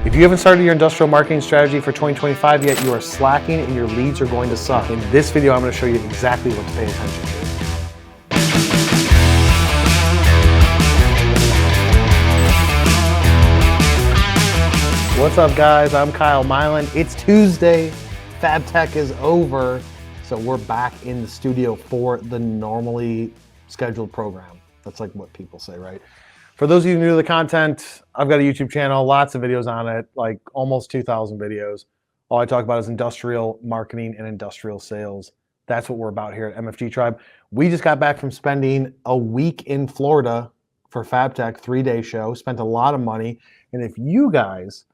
If you haven't started your industrial marketing strategy for 2025 yet, you are slacking and your leads are going to suck. In this video, I'm going to show you exactly what to pay attention to. What's up, guys? I'm Kyle Milan. It's Tuesday. Fab Tech is over. So we're back in the studio for the normally scheduled program. That's like what people say, right? For those of you new to the content, I've got a YouTube channel, lots of videos on it, like almost 2,000 videos. All I talk about is industrial marketing and industrial sales. That's what we're about here at MFG Tribe. We just got back from spending a week in Florida for Fab Tech, 3-day show, spent a lot of money. And if you guys,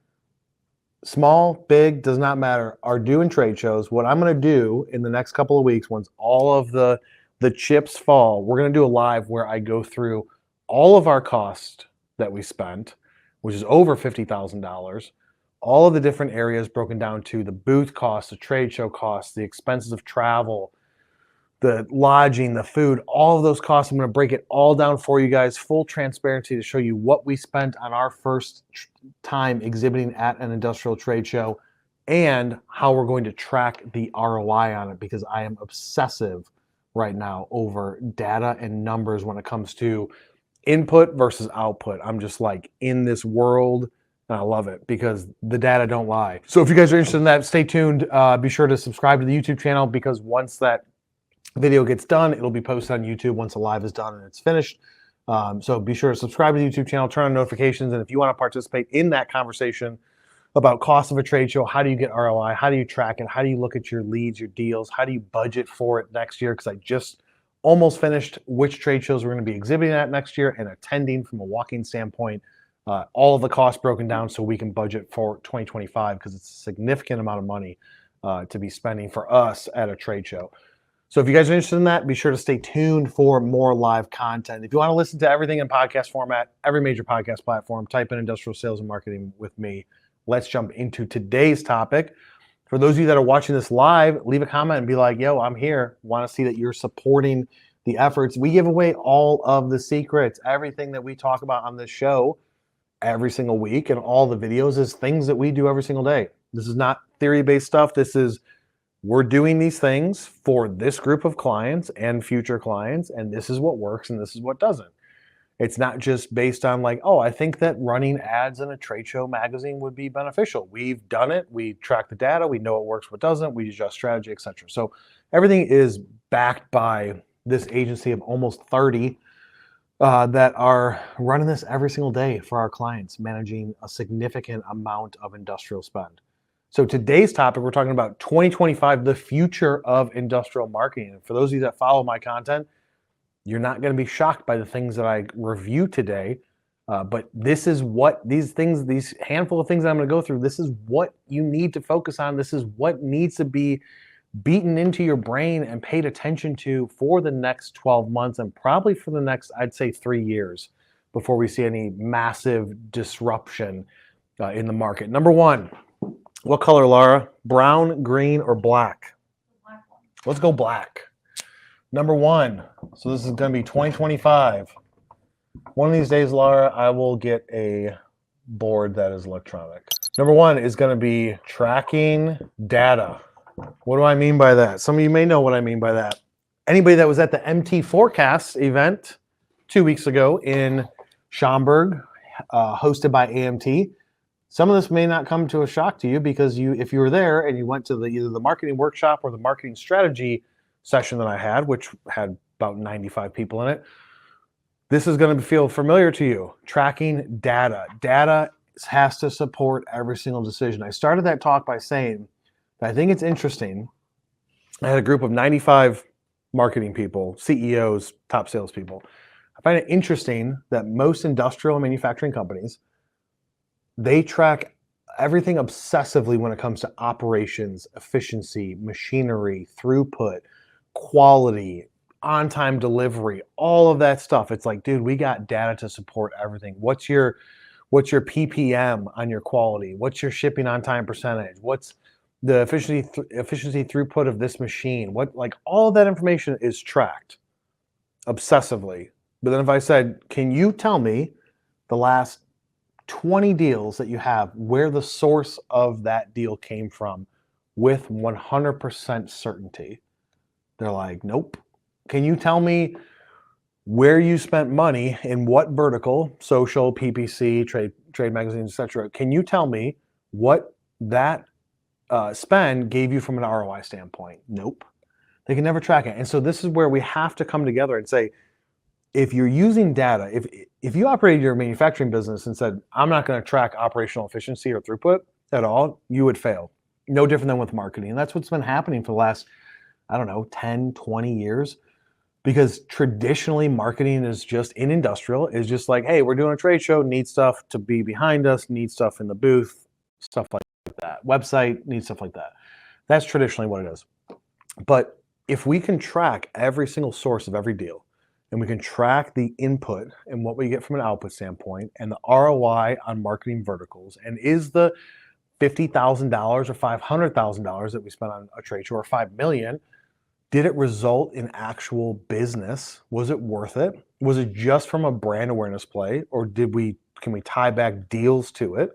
small, big, does not matter, are doing trade shows, what I'm going to do in the next couple of weeks, once all of the chips fall, we're going to do a live where I go through all of our cost that we spent, which is over $50,000, all of the different areas broken down to the booth costs, the trade show costs, the expenses of travel, the lodging, the food, all of those costs. I'm going to break it all down for you guys, full transparency, to show you what we spent on our first time exhibiting at an industrial trade show and how we're going to track the ROI on it, because I am obsessive right now over data and numbers when it comes to input versus output. I'm just like in this world and I love it because the data don't lie. So if you guys are interested in that, stay tuned. Be sure to subscribe to the YouTube channel, because once that video gets done, it'll be posted on YouTube once the live is done and it's finished. So be sure to subscribe to the YouTube channel, turn on notifications, and if you want to participate in that conversation about cost of a trade show, how do you get ROI, how do you track it, how do you look at your leads, your deals, how do you budget for it next year, because I just almost finished which trade shows we're going to be exhibiting at next year and attending from a walking standpoint. All of the costs broken down so we can budget for 2025, because it's a significant amount of money to be spending for us at a trade show. So if you guys are interested in that, be sure to stay tuned for more live content. If you want to listen to everything in podcast format, every major podcast platform, type in industrial sales and marketing with me. Let's jump into today's topic. For those of you that are watching this live, leave a comment and be like, yo, I'm here. Want to see that you're supporting the efforts. We give away all of the secrets. Everything that we talk about on this show every single week and all the videos is things that we do every single day. This is not theory-based stuff. This is, we're doing these things for this group of clients and future clients, and this is what works and this is what doesn't. It's not just based on like, oh, I think that running ads in a trade show magazine would be beneficial. We've done it. We track the data. We know what works, what doesn't. We adjust strategy, etc. So everything is backed by this agency of almost 30 that are running this every single day for our clients, managing a significant amount of industrial spend. So today's topic, we're talking about 2025, the future of industrial marketing. And for those of you that follow my content, you're not going to be shocked by the things that I review today, but this is what these handful of things that I'm going to go through, this is what you need to focus on. This is what needs to be beaten into your brain and paid attention to for the next 12 months and probably for the next, I'd say, 3 years before we see any massive disruption in the market. Number one, what color, Laura? Brown, green, or black? Black. Let's go black. Number one, so this is going to be 2025. One of these days, Laura, I will get a board that is electronic. Number one is going to be tracking data. What do I mean by that? Some of you may know what I mean by that. Anybody that was at the MT Forecast event 2 weeks ago in Schaumburg, hosted by AMT, some of this may not come to a shock to you, because if you were there and you went to either the marketing workshop or the marketing strategy session that I had, which had about 95 people in it, this is going to feel familiar to you. Tracking data. Data has to support every single decision. I started that talk by saying that I think it's interesting. I had a group of 95 marketing people, CEOs, top salespeople. I find it interesting that most industrial and manufacturing companies, they track everything obsessively when it comes to operations, efficiency, machinery, throughput, quality, on-time delivery, all of that stuff. It's like, dude, we got data to support everything. What's your PPM on your quality? What's your shipping on-time percentage? What's the efficiency throughput of this machine? Like all of that information is tracked obsessively. But then if I said, can you tell me the last 20 deals that you have where the source of that deal came from with 100% certainty. They're like, nope. Can you tell me where you spent money in what vertical, social, PPC, trade magazines, etc.? Can you tell me what that spend gave you from an ROI standpoint? Nope. They can never track it. And so this is where we have to come together and say, if you're using data, if you operated your manufacturing business and said, I'm not going to track operational efficiency or throughput at all, you would fail. No different than with marketing. And that's what's been happening for the last, 10, 20 years. Because traditionally marketing is just in industrial, is just like, hey, we're doing a trade show, need stuff to be behind us, need stuff in the booth, stuff like that. Website, need stuff like that. That's traditionally what it is. But if we can track every single source of every deal, and we can track the input and what we get from an output standpoint and the ROI on marketing verticals, and is the $50,000 or $500,000 that we spent on a trade show or $5 million, did it result in actual business? Was it worth it? Was it just from a brand awareness play, or can we tie back deals to it?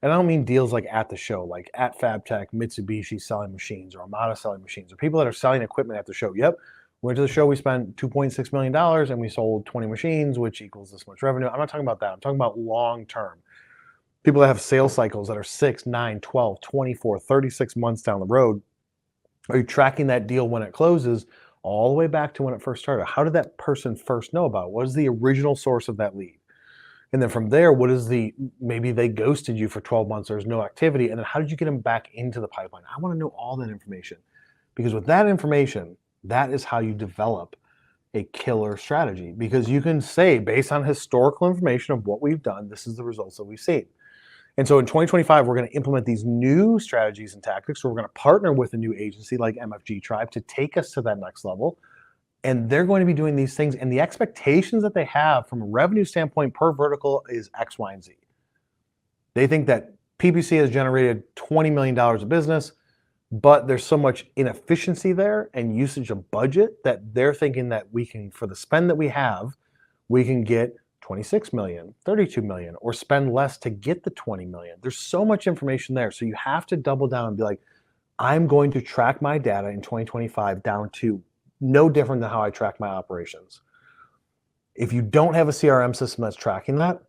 And I don't mean deals like at the show, like at FabTech, Mitsubishi selling machines, or Armada selling machines, or people that are selling equipment at the show. Yep, went to the show, we spent $2.6 million and we sold 20 machines, which equals this much revenue. I'm not talking about that. I'm talking about long term. People that have sales cycles that are 6, 9, 12, 24, 36 months down the road. Are you tracking that deal when it closes all the way back to when it first started? How did that person first know about it? What is the original source of that lead? And then from there, maybe they ghosted you for 12 months, there's no activity. And then how did you get them back into the pipeline? I want to know all that information, because with that information, that is how you develop a killer strategy, because you can say, based on historical information of what we've done, this is the results that we've seen. And so in 2025, we're going to implement these new strategies and tactics. We're going to partner with a new agency like MFG Tribe to take us to that next level. And they're going to be doing these things. And the expectations that they have from a revenue standpoint per vertical is X, Y, and Z. They think that PPC has generated $20 million of business, but there's so much inefficiency there and usage of budget that they're thinking that for the spend that we have, we can get 26 million, 32 million, or spend less to get the 20 million. There's so much information there. So you have to double down and be like, I'm going to track my data in 2025 down to no different than how I track my operations. If you don't have a CRM system that's tracking that,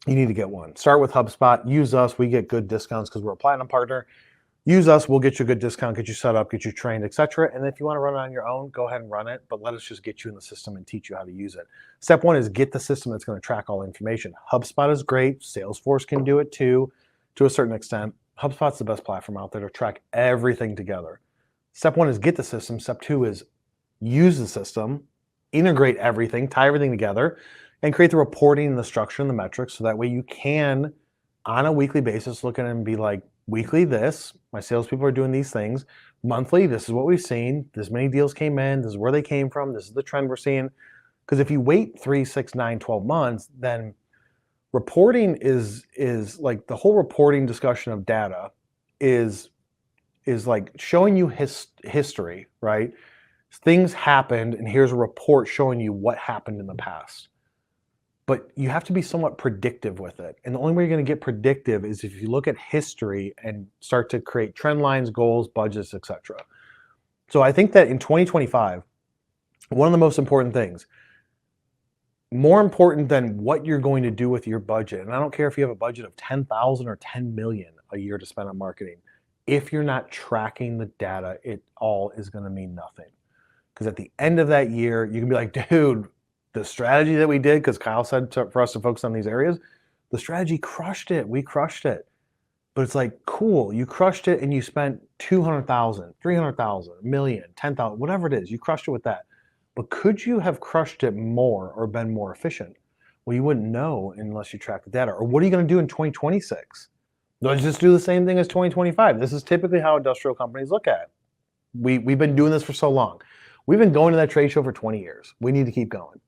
you need to get one. Start with HubSpot, use us. We get good discounts because we're a platinum partner. Use us, we'll get you a good discount, get you set up, get you trained, etc. And if you want to run it on your own, go ahead and run it, but let us just get you in the system and teach you how to use it. Step one is get the system that's going to track all the information. HubSpot is great. Salesforce can do it too, to a certain extent. HubSpot's the best platform out there to track everything together. Step one is get the system. Step two is use the system, integrate everything, tie everything together, and create the reporting and the structure and the metrics so that way you can, on a weekly basis, look at it and be like, weekly this, my salespeople are doing these things. Monthly, this is what we've seen. This many deals came in. This is where they came from. This is the trend we're seeing. Because if you wait 3, 6, 9, 12 months, then reporting is like the whole reporting discussion of data is like showing you history, right? Things happened, and here's a report showing you what happened in the past. But you have to be somewhat predictive with it. And the only way you're going to get predictive is if you look at history and start to create trend lines, goals, budgets, etc. So I think that in 2025, one of the most important things, more important than what you're going to do with your budget, and I don't care if you have a budget of 10,000 or 10 million a year to spend on marketing, if you're not tracking the data, it all is going to mean nothing. Because at the end of that year, you can be like, dude, the strategy that we did, because Kyle said for us to focus on these areas, the strategy crushed it. We crushed it. But it's like, cool, you crushed it and you spent 200,000, 300,000, a million, 10,000, whatever it is, you crushed it with that. But could you have crushed it more or been more efficient? Well, you wouldn't know unless you track the data. Or what are you going to do in 2026? Let's just do the same thing as 2025. This is typically how industrial companies look at it. We've been doing this for so long. We've been going to that trade show for 20 years. We need to keep going.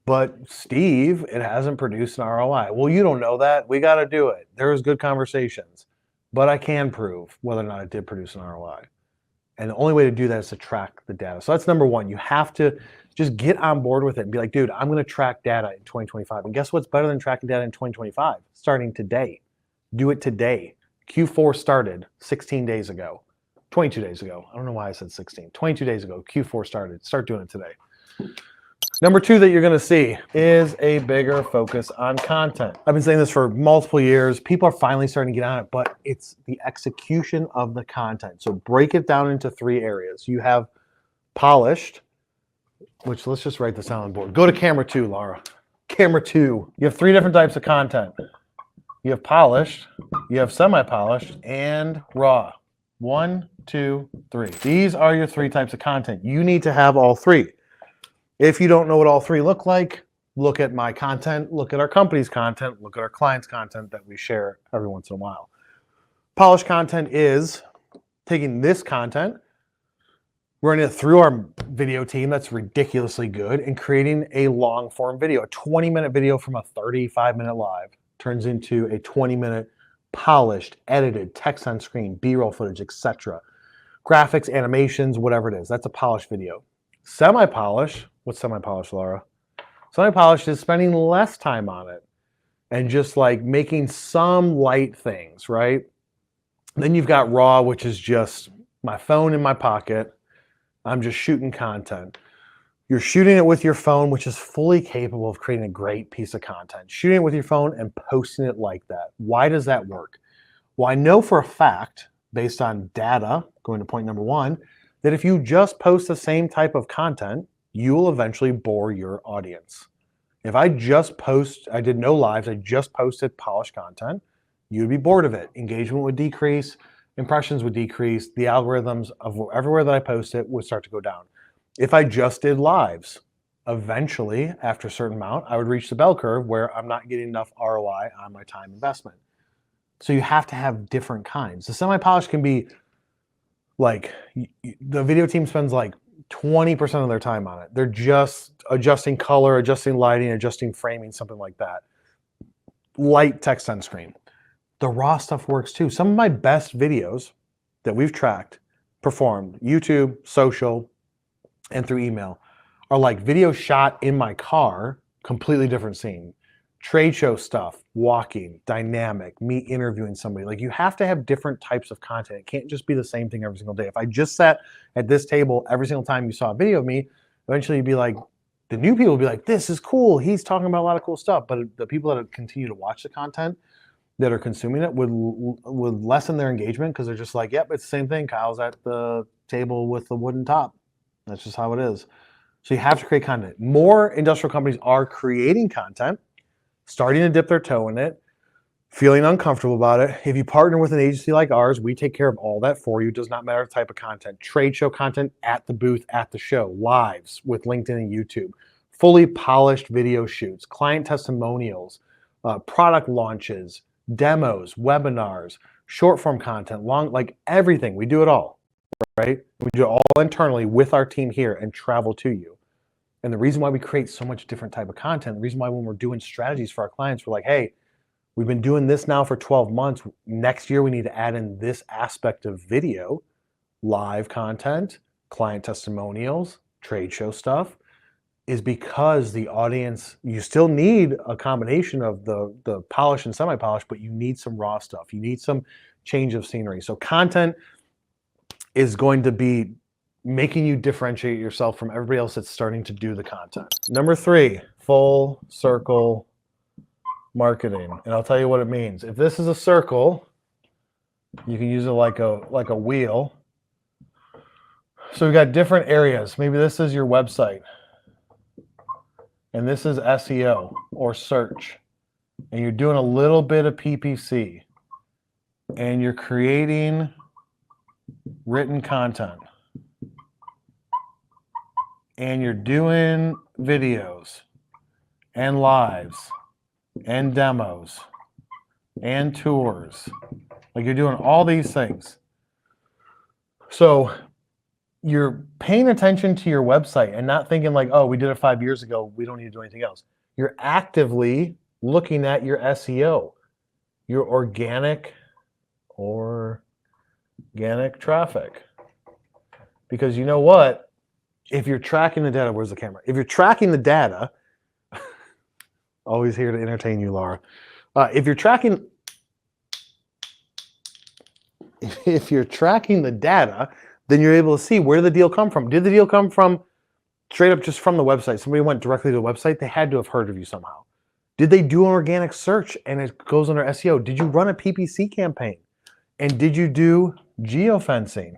But Steve, it hasn't produced an ROI. Well, you don't know that. We got to do it. There was good conversations, but I can prove whether or not it did produce an ROI. And the only way to do that is to track the data. So that's number one. You have to Just get on board with it and be like, dude, I'm going to track data in 2025. And guess what's better than tracking data in 2025? Starting today. Do it today. Q4 started 16 days ago, 22 days ago. I don't know why I said 16. 22 days ago, Q4 started. Start doing it today. Number two that you're going to see is a bigger focus on content. I've been saying this for multiple years. People are finally starting to get on it, but it's the execution of the content. So break it down into three areas. You have polished, which let's just write this down on board. Go to camera two, Laura. Camera two. You have three different types of content. You have polished, you have semi-polished, and raw. 1, 2, 3. These are your three types of content. You need to have all three. If you don't know what all three look like, look at my content, look at our company's content, look at our clients' content that we share every once in a while. Polished content is taking this content, running it through our video team that's ridiculously good, and creating a long form video. A 20-minute video from a 35-minute live turns into a 20-minute polished, edited, text on screen, B-roll footage, etc. Graphics, animations, whatever it is. That's a polished video. Semi-polished, what's semi-polished, Laura? Semi-polished is spending less time on it and just like making some light things, right? Then you've got raw, which is just my phone in my pocket. I'm just shooting content. You're shooting it with your phone, which is fully capable of creating a great piece of content. Shooting it with your phone and posting it like that. Why does that work? Well, I know for a fact, based on data, going to point number one, that if you just post the same type of content, you will eventually bore your audience. If I just post, I did no lives, I just posted polished content, you'd be bored of it. Engagement would decrease, impressions would decrease, the algorithms of everywhere that I post it would start to go down. If I just did lives, eventually, after a certain amount, I would reach the bell curve where I'm not getting enough ROI on my time investment. So you have to have different kinds. The semi-polished can be like, the video team spends like 20% of their time on it. They're just adjusting color, adjusting lighting, adjusting framing, something like that. Light text on screen. The raw stuff works too. Some of my best videos that we've tracked, performed, YouTube, social, and through email, are like video shot in my car, completely different scene. Trade show stuff, walking, dynamic, me interviewing somebody. Like, you have to have different types of content. It can't just be the same thing every single day. If I just sat at this table every single time you saw a video of me, eventually you'd be like, the new people would be like, this is cool. He's talking about a lot of cool stuff. But the people that continue to watch the content, that are consuming it, would lessen their engagement because they're just like, yep, it's the same thing. Kyle's at the table with the wooden top. That's just how it is. So you have to create content. More industrial companies are creating content, starting to dip their toe in it, feeling uncomfortable about it. If you partner with an agency like ours, we take care of all that for you. It does not matter the type of content. Trade show content at the booth, at the show, lives with LinkedIn and YouTube, fully polished video shoots, client testimonials, product launches, demos, webinars, short form content, long, like everything. We do it all, right? We do it all internally with our team here and travel to you. And the reason why we create so much different type of content, the reason why when we're doing strategies for our clients, we're like, hey, we've been doing this now for 12 months. Next year, we need to add in this aspect of video, live content, client testimonials, trade show stuff, is because the audience, you still need a combination of the polished and semi-polished, but you need some raw stuff. You need some change of scenery. So content is going to be making you differentiate yourself from everybody else that's starting to do the content. Number three, full circle marketing. And I'll tell you what it means. If this is a circle, you can use it like a wheel. So we've got different areas. Maybe this is your website. And this is SEO or search. And you're doing a little bit of PPC. And you're creating written content. And you're doing videos and lives and demos and tours. Like, you're doing all these things. So you're paying attention to your website and not thinking like, oh, we did it 5 years ago, we don't need to do anything else. You're actively looking at your SEO, your organic traffic. Because you know what? if you're tracking the data, where's the camera? If you're tracking the data, always here to entertain you, Laura. If you're tracking the data, then you're able to see where the deal come from. Did the deal come from straight up just from the website? Somebody went directly to the website. They had to have heard of you somehow. Did they do an organic search and it goes under SEO? Did you run a PPC campaign? And did you do geofencing?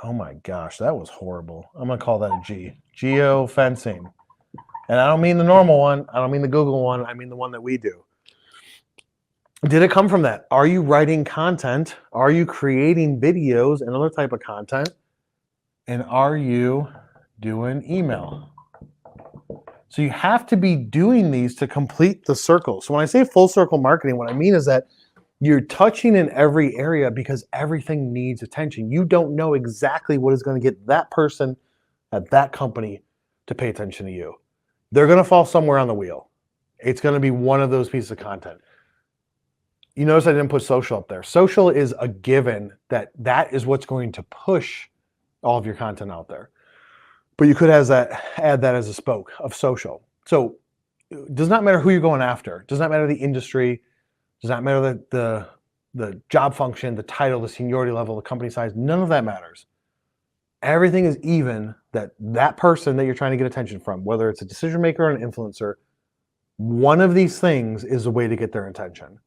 Oh my gosh, that was horrible. I'm going to call that a G. Geofencing. And I don't mean the normal one. I don't mean the Google one. I mean the one that we do. Did it come from that? Are you writing content? Are you creating videos and other type of content? And are you doing email? So you have to be doing these to complete the circle. So when I say full circle marketing, what I mean is that you're touching in every area because everything needs attention. You don't know exactly what is going to get that person at that company to pay attention to you. They're going to fall somewhere on the wheel. It's going to be one of those pieces of content. You notice I didn't put social up there. Social is a given that is what's going to push all of your content out there. But you could add that as a spoke of social. So it does not matter who you're going after. It does not matter the industry. Does not matter the job function, the title, the seniority level, the company size. None of that matters. Everything is even that person that you're trying to get attention from, whether it's a decision maker or an influencer, one of these things is a way to get their attention.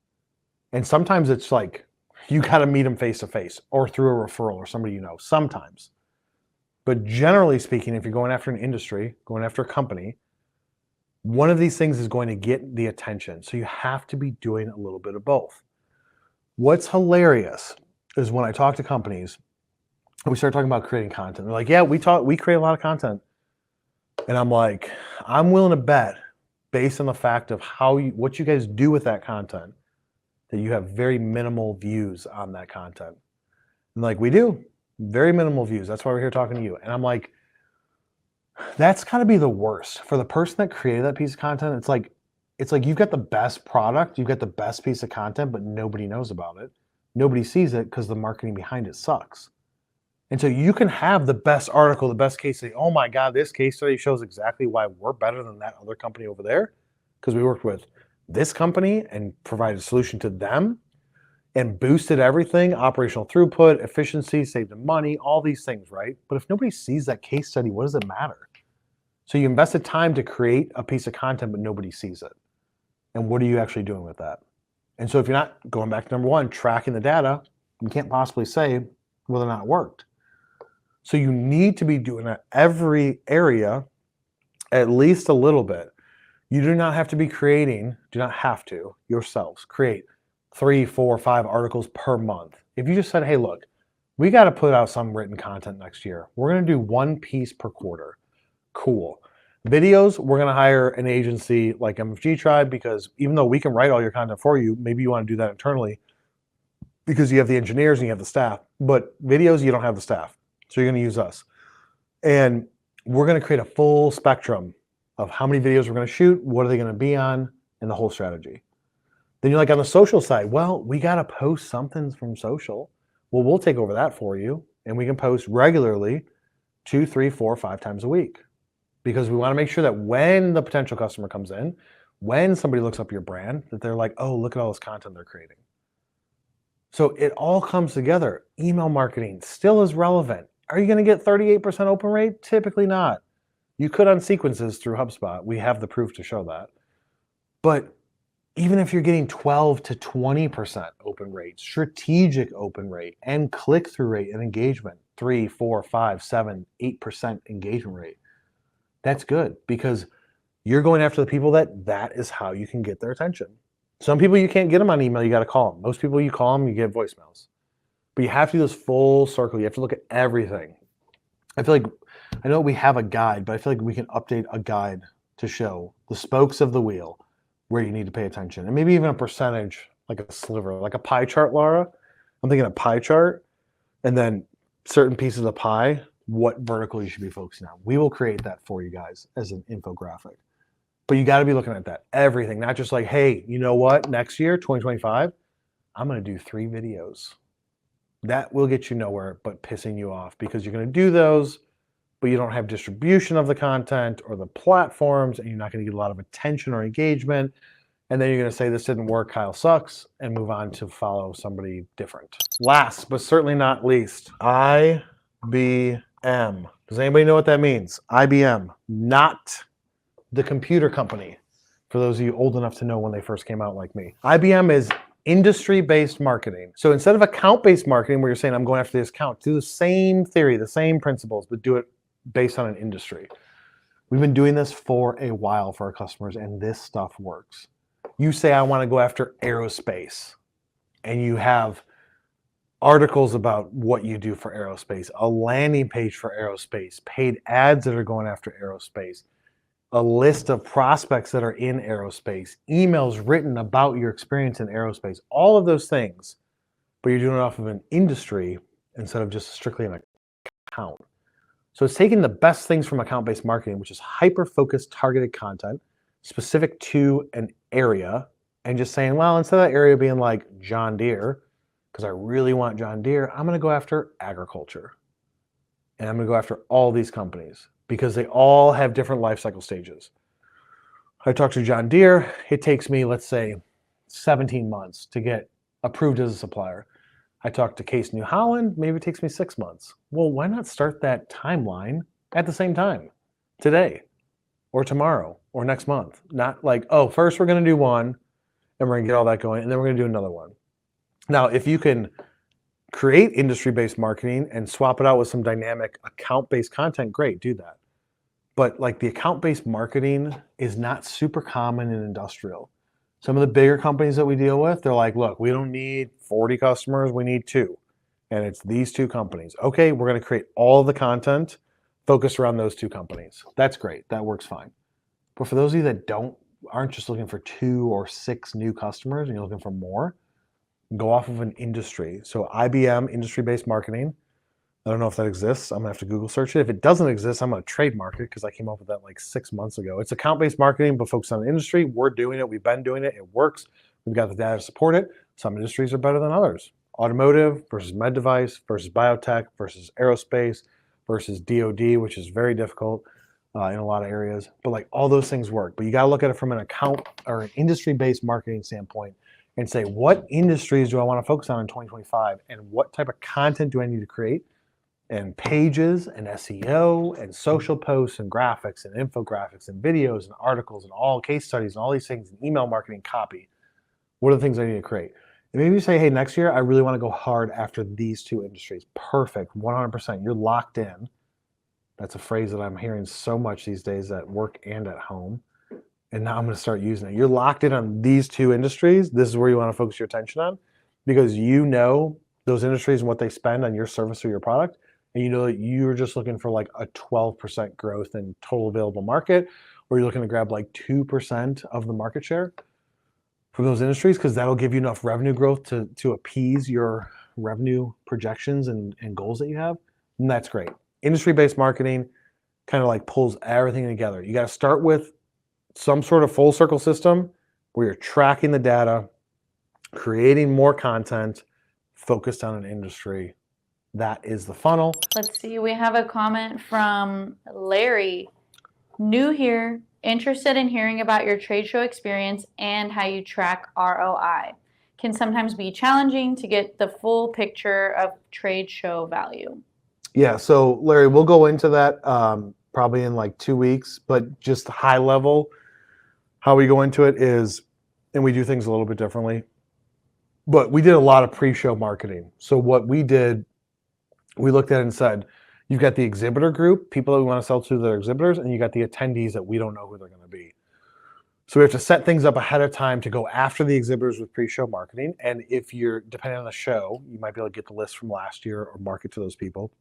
And sometimes it's like you got to meet them face to face or through a referral or somebody you know, sometimes. But generally speaking, if you're going after an industry, going after a company, one of these things is going to get the attention. So you have to be doing a little bit of both. What's hilarious is when I talk to companies and we start talking about creating content. They're like, yeah, we create a lot of content. And I'm like, I'm willing to bet based on the fact of what you guys do with that content, that you have very minimal views on that content. And like, we do. Very minimal views. That's why we're here talking to you. And I'm like, that's got to be the worst for the person that created that piece of content. It's like you've got the best product, you've got the best piece of content, but nobody knows about it. Nobody sees it because the marketing behind it sucks. And so you can have the best article, the best case study. Oh my God, this case study shows exactly why we're better than that other company over there because we worked with this company and provided a solution to them and boosted everything, operational throughput, efficiency, saved them money, all these things, right? But if nobody sees that case study, what does it matter? So you invested time to create a piece of content, but nobody sees it. And what are you actually doing with that? And so if you're not, going back to number one, tracking the data, you can't possibly say whether or not it worked. So you need to be doing that every area, at least a little bit. You do not have to be creating, do not have to yourselves create 3, 4, 5 articles per month. If you just said, hey, look, we got to put out some written content next year. We're going to do one piece per quarter. Cool. Videos, we're going to hire an agency like MFG Tribe because even though we can write all your content for you, maybe you want to do that internally because you have the engineers and you have the staff. But videos, you don't have the staff. So you're going to use us. And we're going to create a full spectrum of how many videos we're going to shoot, what are they going to be on, and the whole strategy. Then you're like on the social side, well, we got to post something from social. Well, we'll take over that for you. And we can post regularly 2, 3, 4, 5 times a week. Because we want to make sure that when the potential customer comes in, when somebody looks up your brand, that they're like, oh, look at all this content they're creating. So it all comes together. Email marketing still is relevant. Are you going to get 38% open rate? Typically not. You could on sequences through HubSpot. We have the proof to show that. But even if you're getting 12 to 20% open rate, strategic open rate, and click-through rate and engagement, 3, 4, 5, 7, 8% engagement rate, that's good because you're going after the people that is how you can get their attention. Some people you can't get them on email, you got to call them. Most people you call them, you get voicemails. But you have to do this full circle. You have to look at everything. I feel like, I know we have a guide, but I feel like we can update a guide to show the spokes of the wheel where you need to pay attention. And maybe even a percentage, like a sliver, like a pie chart, Laura. I'm thinking a pie chart and then certain pieces of the pie, what vertical you should be focusing on. We will create that for you guys as an infographic. But you got to be looking at that, everything, not just like, hey, you know what, next year, 2025, I'm going to do 3 videos. That will get you nowhere but pissing you off because you're going to do those, but you don't have distribution of the content or the platforms, and you're not going to get a lot of attention or engagement. And then you're going to say, this didn't work, Kyle sucks, and move on to follow somebody different. Last, but certainly not least, IBM. Does anybody know what that means? IBM, not the computer company. For those of you old enough to know when they first came out like me. IBM is industry-based marketing. So instead of account-based marketing where you're saying, I'm going after this account, do the same theory, the same principles, but do it based on an industry. We've been doing this for a while for our customers, and this stuff works. You say, I want to go after aerospace, and you have articles about what you do for aerospace, a landing page for aerospace, paid ads that are going after aerospace, a list of prospects that are in aerospace, emails written about your experience in aerospace, all of those things, but you're doing it off of an industry instead of just strictly an account. So it's taking the best things from account-based marketing, which is hyper-focused, targeted content, specific to an area, and just saying, well, instead of that area being like John Deere, because I really want John Deere, I'm going to go after agriculture. And I'm going to go after all these companies because they all have different life cycle stages. I talked to John Deere. It takes me, let's say, 17 months to get approved as a supplier. I talked to Case New Holland. Maybe it takes me 6 months. Well, why not start that timeline at the same time, today or tomorrow or next month? Not like, oh, first we're going to do one and we're going to get all that going, and then we're going to do another one. Now, if you can create industry-based marketing and swap it out with some dynamic account-based content, great, do that. But like the account-based marketing is not super common in industrial. Some of the bigger companies that we deal with, they're like, look, we don't need 40 customers, we need 2. And it's these 2 companies. Okay, we're going to create all of the content focused around those 2 companies. That's great, that works fine. But for those of you that aren't just looking for 2 or 6 new customers and you're looking for more, go off of an industry. So IBM, industry-based marketing. I don't know if that exists. I'm gonna have to Google search it. If it doesn't exist, I'm gonna trademark it because I came up with that like 6 months ago. It's account-based marketing, but focused on the industry. We're doing it. We've been doing it. It works. We've got the data to support it. Some industries are better than others. Automotive versus med device versus biotech versus aerospace versus DoD, which is very difficult in a lot of areas. But like all those things work. But you gotta look at it from an account or an industry-based marketing standpoint and say, what industries do I want to focus on in 2025? And what type of content do I need to create? And pages and SEO and social posts and graphics and infographics and videos and articles and all case studies and all these things and email marketing copy. What are the things I need to create? And maybe you say, hey, next year, I really want to go hard after these 2 industries. Perfect, 100%. You're locked in. That's a phrase that I'm hearing so much these days at work and at home. And now I'm going to start using it. You're locked in on these 2 industries. This is where you want to focus your attention on because you know those industries and what they spend on your service or your product. And you know that you're just looking for like a 12% growth in total available market, or you're looking to grab like 2% of the market share from those industries because that'll give you enough revenue growth to appease your revenue projections and goals that you have. And that's great. Industry-based marketing kind of like pulls everything together. You got to start with some sort of full circle system where you're tracking the data, creating more content, focused on an industry. That is the funnel. Let's see, we have a comment from Larry. New here, interested in hearing about your trade show experience and how you track ROI. Can sometimes be challenging to get the full picture of trade show value. Yeah, so Larry, we'll go into that probably in like 2 weeks, but just high level, how we go into it is, and we do things a little bit differently, but we did a lot of pre-show marketing. So what we did, we looked at it and said, you've got the exhibitor group, people that we want to sell to that are exhibitors, and you got the attendees that we don't know who they're going to be. So we have to set things up ahead of time to go after the exhibitors with pre-show marketing. And if you're, depending on the show, you might be able to get the list from last year or market to those people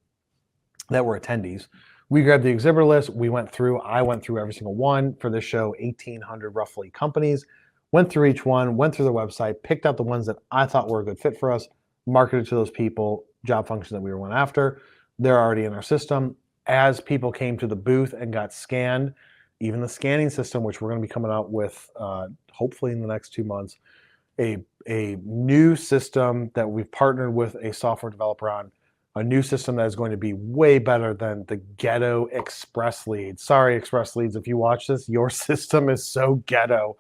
that were attendees. We grabbed the exhibitor list. I went through every single one for this show, 1,800 roughly companies, went through each one, went through their website, picked out the ones that I thought were a good fit for us, marketed to those people, job function that we were went after. They're already in our system. As people came to the booth and got scanned, even the scanning system, which we're going to be coming out with hopefully in the next 2 months, a new system that we've partnered with a software developer on a new system that is going to be way better than the ghetto Express Leads. Sorry, Express Leads, if you watch this, your system is so ghetto.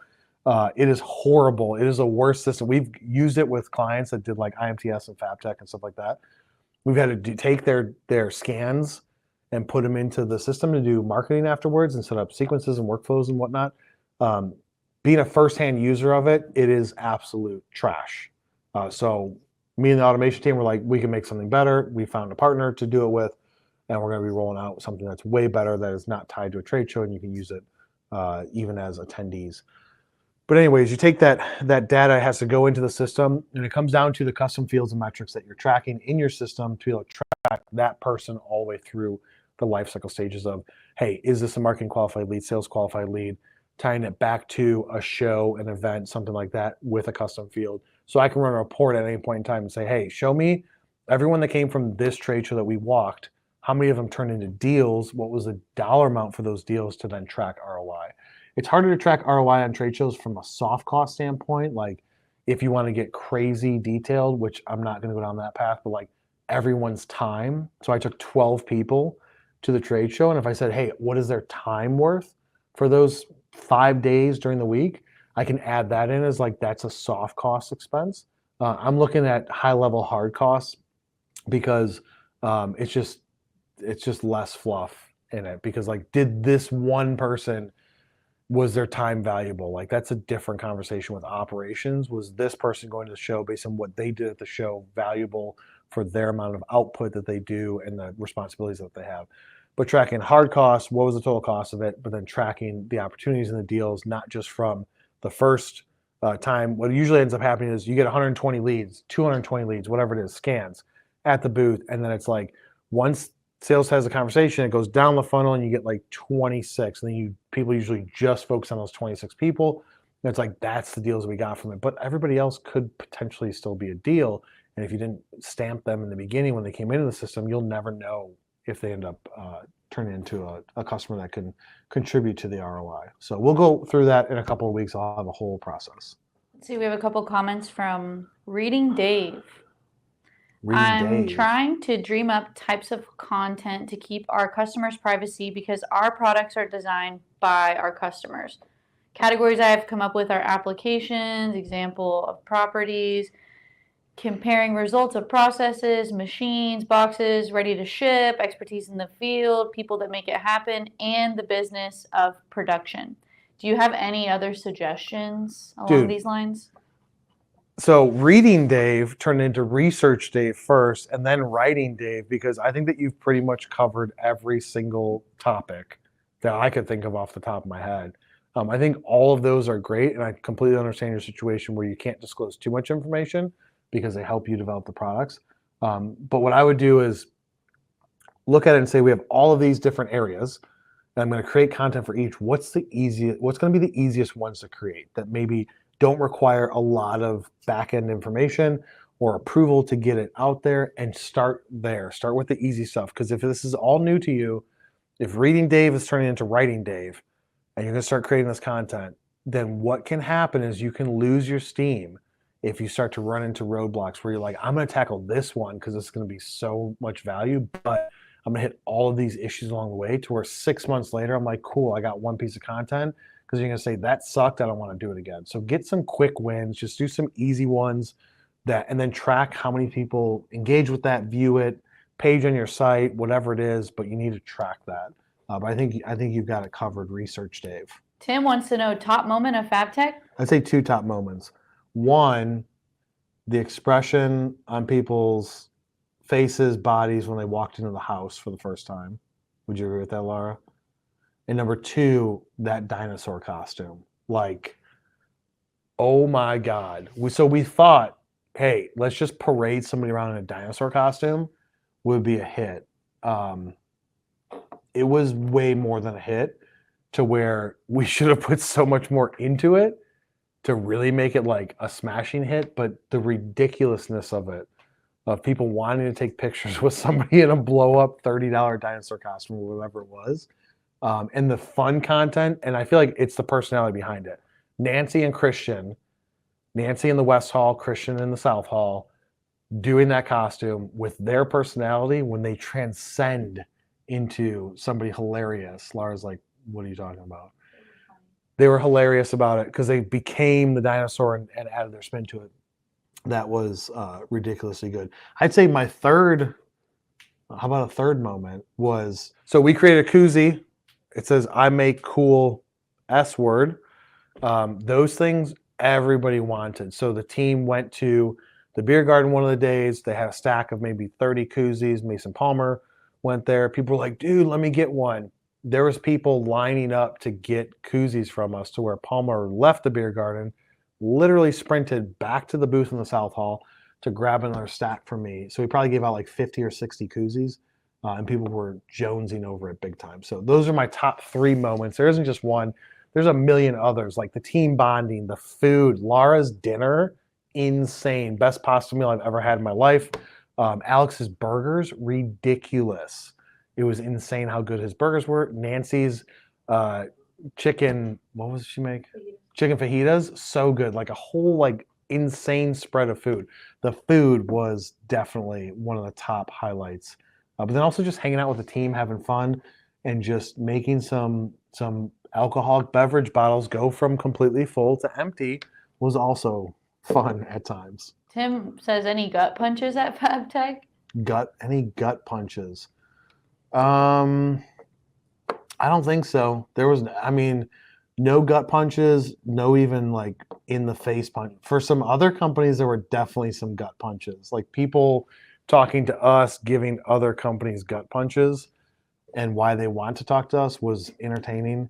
It is horrible. It is a worse system. We've used it with clients that did like IMTS and FabTech and stuff like that. We've had to take their scans and put them into the system to do marketing afterwards and set up sequences and workflows and whatnot. Being a firsthand user of it, it is absolute trash. So me and the automation team were like, we can make something better. We found a partner to do it with, and we're going to be rolling out something that's way better, that is not tied to a trade show, and you can use it even as attendees. But anyways, you take that data, has to go into the system, and it comes down to the custom fields and metrics that you're tracking in your system to be able to track that person all the way through the life cycle stages of, hey, is this a marketing qualified lead, sales qualified lead, tying it back to a show, an event, something like that with a custom field. So I can run a report at any point in time and say, hey, show me everyone that came from this trade show that we walked, how many of them turned into deals, what was the dollar amount for those deals to then track ROI. It's harder to track ROI on trade shows from a soft cost standpoint. Like if you want to get crazy detailed, which I'm not going to go down that path, but like everyone's time. So I took 12 people to the trade show. And if I said, hey, what is their time worth for those 5 days during the week, I can add that in as like, that's a soft cost expense. I'm looking at high level hard costs because it's just less fluff in it, because like, did this one person, was their time valuable? Like that's a different conversation with operations. Was this person going to the show based on what they did at the show valuable for their amount of output that they do and the responsibilities that they have? But tracking hard costs, what was the total cost of it? But then tracking the opportunities and the deals, not just from the first time. What usually ends up happening is you get 120 leads, 220 leads, whatever it is, scans at the booth. And then it's like, once sales has a conversation, it goes down the funnel and you get like 26. And then people usually just focus on those 26 people. And it's like, that's the deals we got from it. But everybody else could potentially still be a deal. And if you didn't stamp them in the beginning when they came into the system, you'll never know if they end up turning into a customer that can contribute to the ROI. So we'll go through that in a couple of weeks. I'll have a whole process. Let's see, we have a couple comments from Reading Dave. I'm trying to dream up types of content to keep our customers' privacy because our products are designed by our customers. Categories I have come up with are applications, example of properties, comparing results of processes, machines, boxes, ready to ship, expertise in the field, people that make it happen, and the business of production. Do you have any other suggestions along these lines? So Reading Dave turned into Research Dave first, and then Writing Dave, because I think that you've pretty much covered every single topic that I could think of off the top of my head. I think all of those are great, and I completely understand your situation where you can't disclose too much information because they help you develop the products. But what I would do is look at it and say, we have all of these different areas, and I'm going to create content for each. What's going to be the easiest ones to create that maybe don't require a lot of back-end information or approval to get it out there, and start there. Start with the easy stuff. Because if this is all new to you, if Reading Dave is turning into Writing Dave, and you're going to start creating this content, then what can happen is you can lose your steam if you start to run into roadblocks where you're like, I'm going to tackle this one because it's going to be so much value, but I'm going to hit all of these issues along the way, to where 6 months later, I'm like, cool, I got one piece of content. Because you're going to say, that sucked, I don't want to do it again. So get some quick wins, just do some easy ones, and then track how many people engage with that, view it, page on your site, whatever it is, but you need to track that. But I think you've got it covered, Research Dave. Tim wants to know top moment of FabTech. I'd say 2 top moments. One, the expression on people's faces, bodies when they walked into the house for the first time. Would you agree with that, Laura? And number 2, that dinosaur costume. Like, oh my God. So we thought, hey, let's just parade somebody around in a dinosaur costume would be a hit. It was way more than a hit, to where we should have put so much more into it to really make it like a smashing hit. But the ridiculousness of it, of people wanting to take pictures with somebody in a blow up $30 dinosaur costume or whatever it was, and the fun content. And I feel like it's the personality behind it. Nancy and Christian, Nancy in the West Hall, Christian in the South Hall, doing that costume with their personality when they transcend into somebody hilarious. Laura's like, what are you talking about? They were hilarious about it because they became the dinosaur and added their spin to it. That was ridiculously good. I'd say my third, how about a third moment was, so we created a koozie. It says, I make cool S word. Those things everybody wanted. So the team went to the beer garden one of the days. They had a stack of maybe 30 koozies. Mason Palmer went there. People were like, dude, let me get one. There was people lining up to get koozies from us to where Palmer left the beer garden, literally sprinted back to the booth in the South Hall to grab another stack from me. So we probably gave out like 50 or 60 koozies, and people were jonesing over it big time. So those are my top 3 moments. There isn't just one. There's a million others, like the team bonding, the food, Laura's dinner, insane. Best pasta meal I've ever had in my life. Alex's burgers, ridiculous. It was insane how good his burgers were. Nancy's chicken, what was she make? Chicken fajitas, so good. Like a whole like insane spread of food. The food was definitely one of the top highlights. But then also just hanging out with the team, having fun, and just making some alcoholic beverage bottles go from completely full to empty was also fun at times. Tim says, any gut punches at FabTech? Any gut punches? I don't think so. There was, no gut punches, no even like in the face punch. For some other companies, there were definitely some gut punches. Like people talking to us, giving other companies gut punches, and why they want to talk to us was entertaining.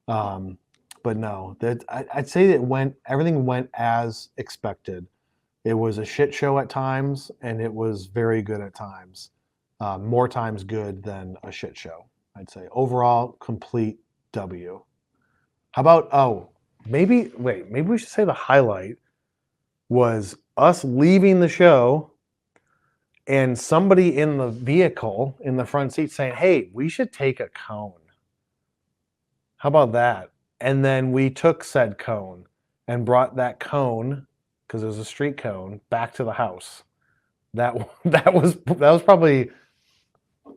But no, I'd say that everything went as expected. It was a shit show at times, and it was very good at times. More times good than a shit show, I'd say. Overall, complete W. How about, maybe we should say the highlight was us leaving the show and somebody in the vehicle in the front seat saying, hey, we should take a cone. How about that? And then we took said cone and brought that cone, because it was a street cone, back to the house. That was probably,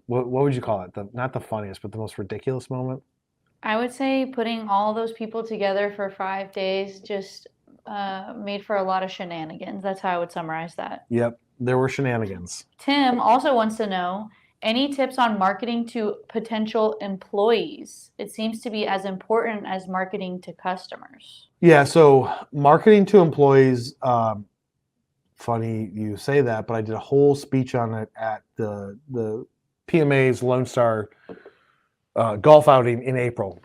what would you call it? Not the funniest, but the most ridiculous moment. I would say putting all those people together for 5 days just made for a lot of shenanigans. That's how I would summarize that. Yep, there were shenanigans. Tim also wants to know, any tips on marketing to potential employees? It seems to be as important as marketing to customers. Yeah, so marketing to employees, funny you say that, but I did a whole speech on it at the PMA's Lone Star golf outing in April.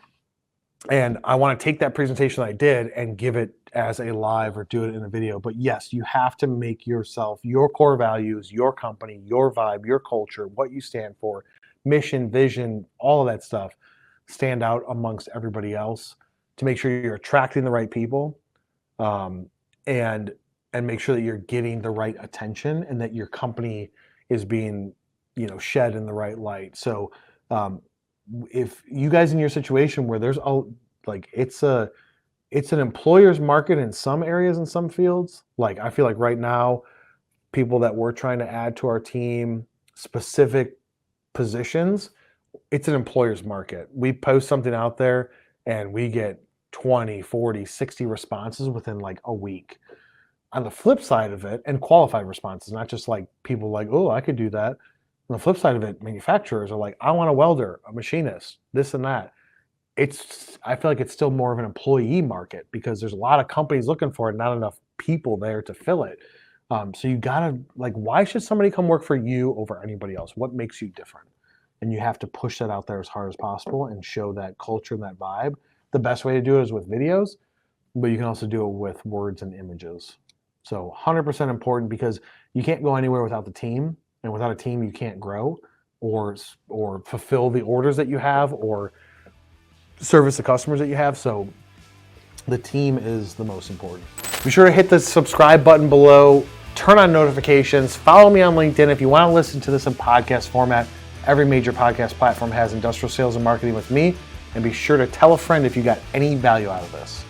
And I want to take that presentation that I did and give it as a live or do it in a video. But yes, you have to make yourself, your core values, your company, your vibe, your culture, what you stand for, mission, vision, all of that stuff, stand out amongst everybody else to make sure you're attracting the right people, and make sure that you're getting the right attention and that your company is being, shed in the right light. So if you guys in your situation where there's it's an employer's market in some areas and some fields. Like I feel like right now, people that we're trying to add to our team, specific positions, it's an employer's market. We post something out there and we get 20, 40, 60 responses within like a week. On the flip side of it, and qualified responses, not just like people like, oh, I could do that. On the flip side of it, manufacturers are like, I want a welder, a machinist, this and that. I feel like it's still more of an employee market because there's a lot of companies looking for it, not enough people there to fill it. So you gotta, why should somebody come work for you over anybody else? What makes you different? And you have to push that out there as hard as possible and show that culture and that vibe. The best way to do it is with videos, but you can also do it with words and images. So 100% important because you can't go anywhere without the team. And without a team, you can't grow or fulfill the orders that you have or service the customers that you have. So the team is the most important. Be sure to hit the subscribe button below, turn on notifications, follow me on LinkedIn. If you want to listen to this in podcast format, every major podcast platform has industrial sales and marketing with me. And be sure to tell a friend if you got any value out of this.